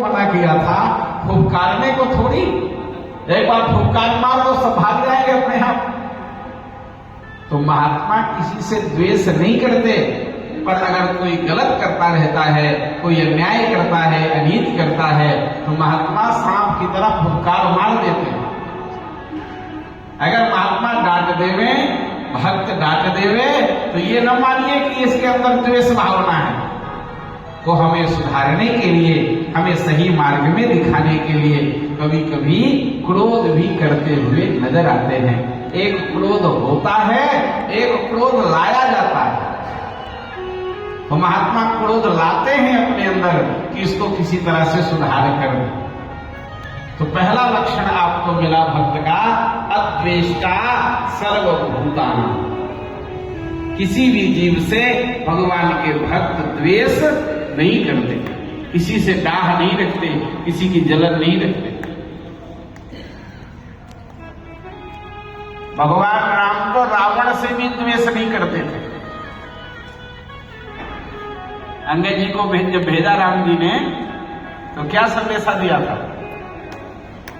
मना किया था, फुफकारने को थोड़ी। एक बार फुफकार मार दो सब भाग जाएंगे अपने आप। तो महात्मा किसी से द्वेष नहीं करते, पर अगर कोई गलत करता रहता है, कोई अन्याय करता है, अनीति करता है, तो महात्मा सांप की तरह फुफकार मार देते हैं। अगर महात्मा डांट देवे, भक्त डांट देवे, तो ये न मानिए कि इसके अंदर द्वेष भावना है। वो हमें सुधारने के लिए, हमें सही मार्ग में दिखाने के लिए कभी कभी क्रोध भी करते हुए नजर आते हैं। एक क्रोध होता है, एक क्रोध लाया जाता है। तो महात्मा क्रोध लाते हैं अपने अंदर कि इसको किसी तरह से सुधार कर दे। तो पहला लक्षण आपको मिला भक्त का, अद्वेष्टा सर्वभूतानां। किसी भी जीव से भगवान के भक्त द्वेष नहीं करते, किसी से डाह नहीं रखते, किसी की जलन नहीं रखते। भगवान राम तो रावण से भी द्वेष नहीं करते थे। अंगद जी को जब भेजा राम जी ने, तो क्या संदेशा दिया था?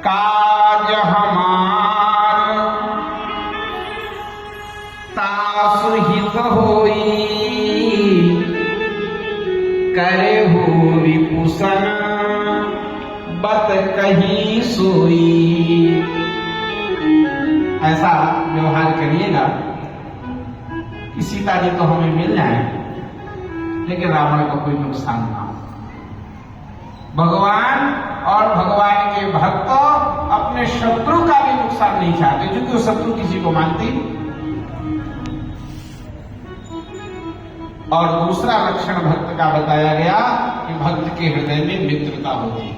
काज हमार तासु हित होई, करे हो विभूषण बत कहीं सोई। ऐसा व्यवहार करिएगा कि सीता जी तो हमें मिल जाए, लेकिन रावण को कोई नुकसान ना हो। भगवान और भगवान के भक्त अपने शत्रु का भी नुकसान नहीं चाहते, क्योंकि वो शत्रु किसी को मानते ही। और दूसरा लक्षण भक्त का बताया गया कि भक्त के हृदय में मित्रता होती है,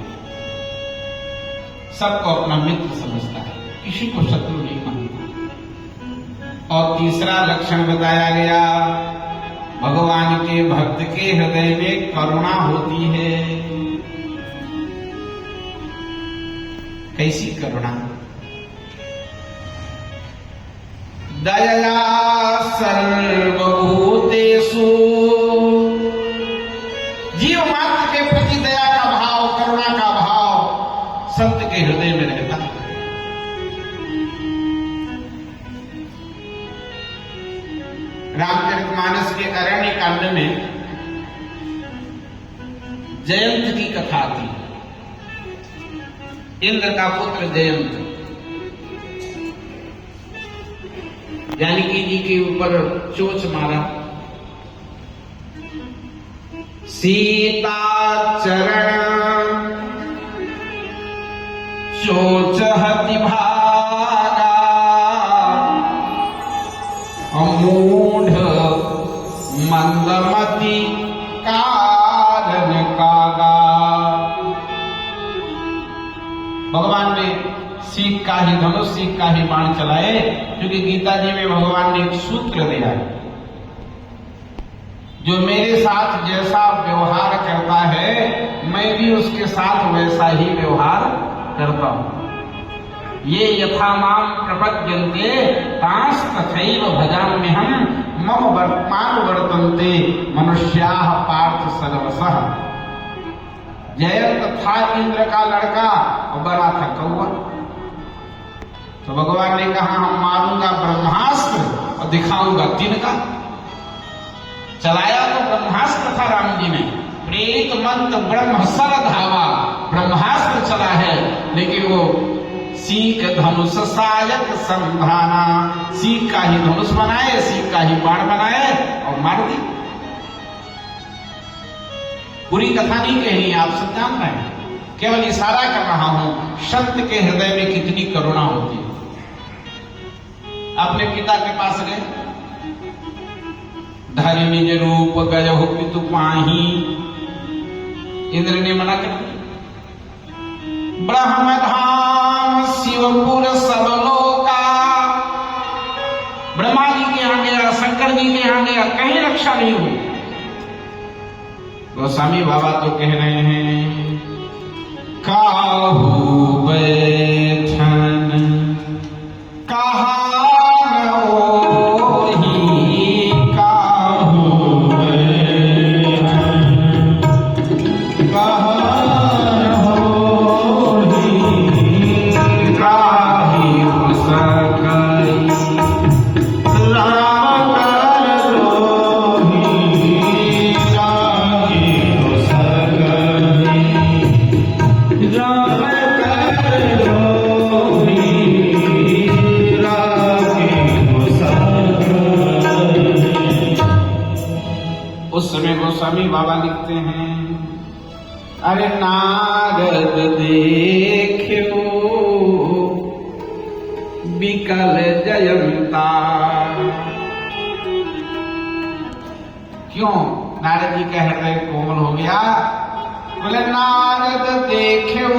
सबको अपना मित्र समझता है, किसी को शत्रु नहीं मानता। और तीसरा लक्षण बताया गया, भगवान के भक्त के हृदय में करुणा होती है। कैसी करुणा? दया सर्वभूतेषु, जीव मात्र के प्रति दया का भाव, करुणा का भाव संत के हृदय में रहता है। रामचरितमानस के अरण्य कांड में जयंत की कथा थी। इंद्र का पुत्र जयंत जानकी जी के ऊपर चोच मारा। सीता चरण चोच हति भागा, अमूढ़ मंदमति कारण कागा। भगवान ने सीख का ही धनुष, सीख का ही बाण चलाए, क्योंकि गीता जी में भगवान ने एक सूत्र दिया है, जो मेरे साथ जैसा व्यवहार करता है मैं भी उसके साथ वैसा ही व्यवहार करता हूं। ये यथा माम प्रपद्यन्ते तांस तथैव भजाम्यहम्, मम वर्तमान वर्तन्ते मनुष्याः पार्थ सर्वशः। जयंत था इंद्र का लड़का और बना था कौवा। तो भगवान ने कहा हम मारूंगा ब्रह्मास्त्र और दिखाऊंगा तिनका। चलाया तो ब्रह्मास्त्र था राम जी ने, प्रेरित मंत्र ब्रह्म सर धावा, ब्रह्मास्त्र चला है, लेकिन वो सीख धनुष सायक संधाना, सीख का ही धनुष बनाए, सीख का ही बाण बनाए और मार दी। पूरी कथा नहीं कहनी, आप सब जान रहे हैं, केवल इशारा कर रहा हूं संत के हृदय में कितनी करुणा होती है। अपने पिता के पास गए, धरि निज रूप गयहु पितु पाही। इंद्र ने मना कर दिया। ब्रह्मधाम शिवपुर सब लोका, ब्रह्मा जी के यहां गया, शंकर जी के यहां गया, कहीं रक्षा नहीं हुई। गोस्वामी बाबा तो कह रहे हैं काहू बैठन कहा कहा समय गोस्वामी बाबा लिखते हैं, अरे नारद देखो विकल जयंता। क्यों नारद जी का हृदय कोमल हो गया? बोले नारद देखे